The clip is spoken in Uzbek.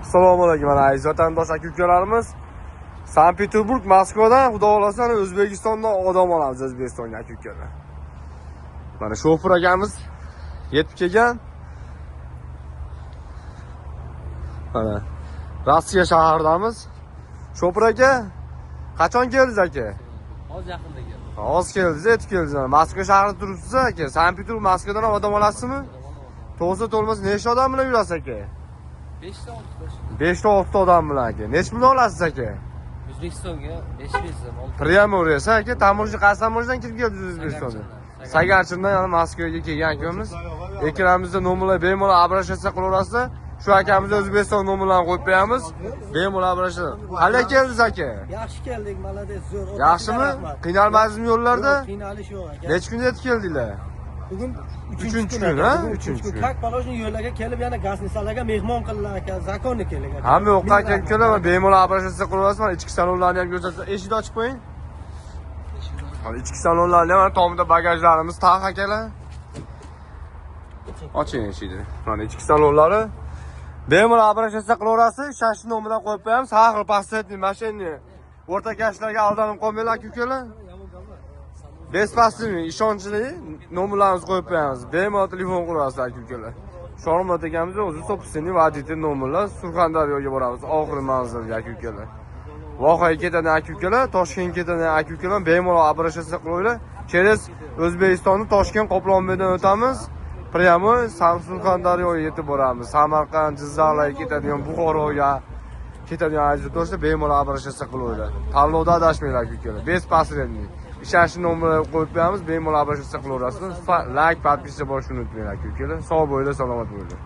Assalomu alaykum aziz vatandosh aka-ukalarimiz. Sankt-Peterburg, Moskvadan xudo xolasa O'zbekistondan odam olamiz O'zbekistonga aka-ukalar. Mana shofir akamiz yetib kelgan. Mana Rossiya shahridamiz. Shofir aka, qachon keldingiz aka? Hozir yaqinda keldim. Hozir keldingiz, yetib keldingiz. Moskva shahrida turibsiz aka. Sankt-Peterburg, Moskvadan odam olasizmi? To'g'risi to'lmasa nechta odam bilan yurasiz aka? 5-6 odam bilan aka. Nech pul olasiz aka? O'zbekistonga 5 bezim. Prямо o'raysa aka, tamo'rja qasamojdan kirib keldik O'zbekistonga. Sagarchindan yana Moskvaga kelgan akamiz. Ekranimizda nomerlar bemalol обращаться qilaverasiz. Shu akamiz O'zbekiston nomerlarini qo'yib qo'yamiz. Bemalol обращаться. Qanday keldingiz aka? Yaxshi keldik, malades, zo'r. Yaxshimi? Qiynalmadingizmi yo'llarda? Qiynalish yo'q aka. Necha kunda yetib keldinglar? Bugun 3-chi kun, ha? 3-chi kun. Как положено yo'llarga kelib yana gaznisalarga mehmon qildilar aka, zakonni keldik aka. Hamma yoqqa aka-ukalar bemalol обращаться qilaverasiz. Mana ichki salonlarni ham ko'rsatsa, eshikni ochib qo'ying. Mana ichki salonlarni ham tomida bagajlarimiz taq akalar. Oching eshikni. Mana ichki salonlari. Bemalol обращаться qilaverasiz. Shashi nomini qo'yib qo'yamiz. Har xil pasportni, mashinani o'rta yoshlarga aldanib qolmanglar aka-ukalar. Bespasli, ishonchli nomerlarimizni qo'yib qo'yamiz. Bemalol telefon qilaverasiz aka-ukalar. Shormat akamiz o'zi собственный водитель nomerlar. Surxondaryoga boramiz. Oxirgi manzilga aka-ukalar. Voqea ketadi aka-ukalar, Toshkentga ketadi aka-ukalar, bemalol обращаться qilaveringlar. Через O'zbekistonni Toshkent Qoplonboydan o'tamiz. Prямо Surxondaryoga yetib boramiz. Samarqand, Jizzaxga ketadigan, Buxoroga ketadigan aziz do'stlar bemalol обращаться qilaveringlar. Tanlovda adashmanglar aka-ukalar. Bespasrentniy. Ishonchli nomerni qo'yib qo'yamiz, bemalol обращаться qilaverasiz. Like, подписка bo'lishni unutmanglar aka-ukalar. Sog' bo'linglar, salomat bo'linglar.